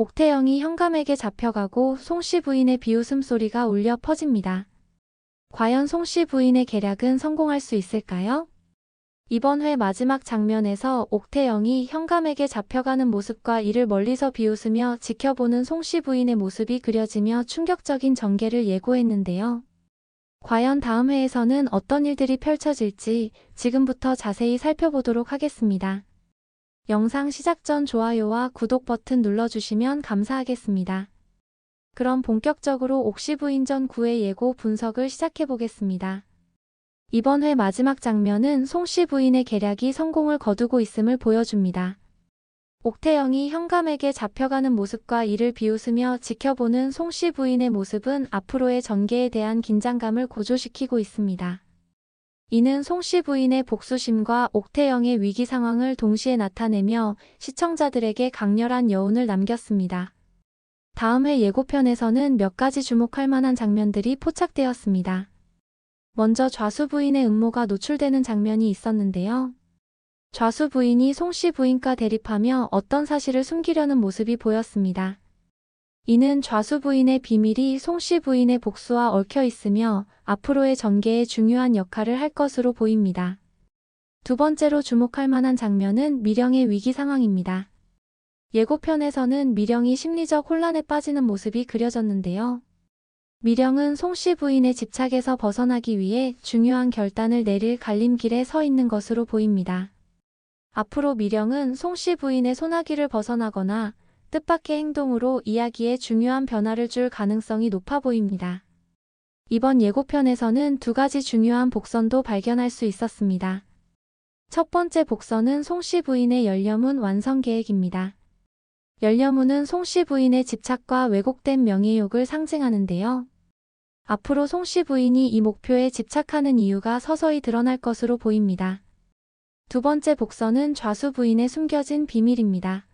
옥태영이 현감에게 잡혀가고 송씨 부인의 비웃음 소리가 울려 퍼집니다. 과연 송씨 부인의 계략은 성공할 수 있을까요? 이번 회 마지막 장면에서 옥태영이 현감에게 잡혀가는 모습과 이를 멀리서 비웃으며 지켜보는 송씨 부인의 모습이 그려지며 충격적인 전개를 예고했는데요. 과연 다음 회에서는 어떤 일들이 펼쳐질지 지금부터 자세히 살펴보도록 하겠습니다. 영상 시작 전 좋아요와 구독 버튼 눌러주시면 감사하겠습니다. 그럼 본격적으로 옥씨 부인전 9회 예고 분석을 시작해보겠습니다. 이번 회 마지막 장면은 송씨 부인의 계략이 성공을 거두고 있음을 보여줍니다. 옥태영이 현감에게 잡혀가는 모습과 이를 비웃으며 지켜보는 송씨 부인의 모습은 앞으로의 전개에 대한 긴장감을 고조시키고 있습니다. 이는 송씨 부인의 복수심과 옥태영의 위기 상황을 동시에 나타내며 시청자들에게 강렬한 여운을 남겼습니다. 다음 회 예고편에서는 몇 가지 주목할 만한 장면들이 포착되었습니다. 먼저 좌수 부인의 음모가 노출되는 장면이 있었는데요. 좌수 부인이 송씨 부인과 대립하며 어떤 사실을 숨기려는 모습이 보였습니다. 이는 좌수 부인의 비밀이 송씨 부인의 복수와 얽혀 있으며 앞으로의 전개에 중요한 역할을 할 것으로 보입니다. 두 번째로 주목할 만한 장면은 미령의 위기 상황입니다. 예고편에서는 미령이 심리적 혼란에 빠지는 모습이 그려졌는데요. 미령은 송씨 부인의 집착에서 벗어나기 위해 중요한 결단을 내릴 갈림길에 서 있는 것으로 보입니다. 앞으로 미령은 송씨 부인의 소나기를 벗어나거나 뜻밖의 행동으로 이야기에 중요한 변화를 줄 가능성이 높아 보입니다. 이번 예고편에서는 두 가지 중요한 복선도 발견할 수 있었습니다. 첫 번째 복선은 송씨 부인의 열려문 완성 계획입니다. 열려문은 송씨 부인의 집착과 왜곡된 명예욕을 상징하는데요. 앞으로 송씨 부인이 이 목표에 집착하는 이유가 서서히 드러날 것으로 보입니다. 두 번째 복선은 좌수 부인의 숨겨진 비밀입니다.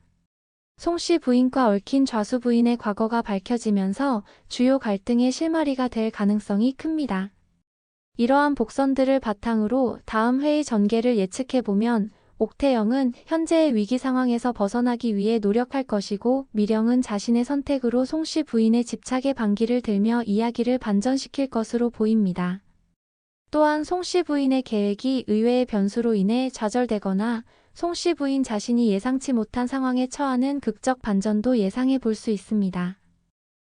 송씨 부인과 얽힌 좌수 부인의 과거가 밝혀지면서 주요 갈등의 실마리가 될 가능성이 큽니다. 이러한 복선들을 바탕으로 다음 회의 전개를 예측해보면 옥태영은 현재의 위기 상황에서 벗어나기 위해 노력할 것이고 미령은 자신의 선택으로 송씨 부인의 집착에 반기를 들며 이야기를 반전시킬 것으로 보입니다. 또한 송씨 부인의 계획이 의외의 변수로 인해 좌절되거나 송씨 부인 자신이 예상치 못한 상황에 처하는 극적 반전도 예상해 볼 수 있습니다.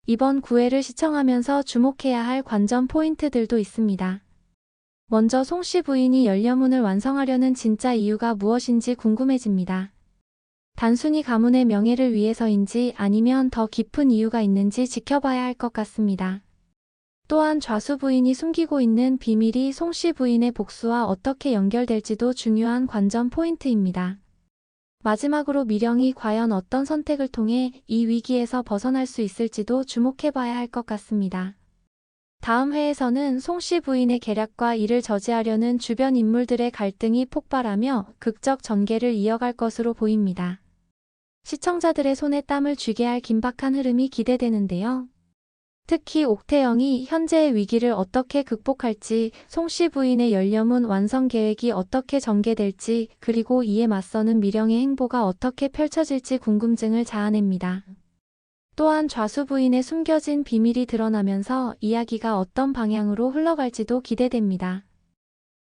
이번 9회를 시청하면서 주목해야 할 관전 포인트들도 있습니다. 먼저 송씨 부인이 열려문을 완성하려는 진짜 이유가 무엇인지 궁금해집니다. 단순히 가문의 명예를 위해서인지 아니면 더 깊은 이유가 있는지 지켜봐야 할 것 같습니다. 또한 좌수 부인이 숨기고 있는 비밀이 송씨 부인의 복수와 어떻게 연결될지도 중요한 관전 포인트입니다. 마지막으로 미령이 과연 어떤 선택을 통해 이 위기에서 벗어날 수 있을지도 주목해봐야 할 것 같습니다. 다음 회에서는 송씨 부인의 계략과 이를 저지하려는 주변 인물들의 갈등이 폭발하며 극적 전개를 이어갈 것으로 보입니다. 시청자들의 손에 땀을 쥐게 할 긴박한 흐름이 기대되는데요. 특히 옥태영이 현재의 위기를 어떻게 극복할지, 송씨 부인의 열려문 완성 계획이 어떻게 전개될지, 그리고 이에 맞서는 미령의 행보가 어떻게 펼쳐질지 궁금증을 자아냅니다. 또한 좌수 부인의 숨겨진 비밀이 드러나면서 이야기가 어떤 방향으로 흘러갈지도 기대됩니다.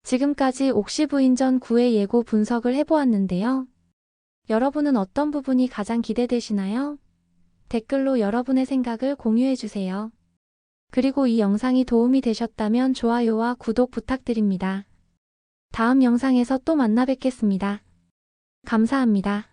지금까지 옥씨 부인전 9회 예고 분석을 해보았는데요. 여러분은 어떤 부분이 가장 기대되시나요? 댓글로 여러분의 생각을 공유해주세요. 그리고 이 영상이 도움이 되셨다면 좋아요와 구독 부탁드립니다. 다음 영상에서 또 만나 뵙겠습니다. 감사합니다.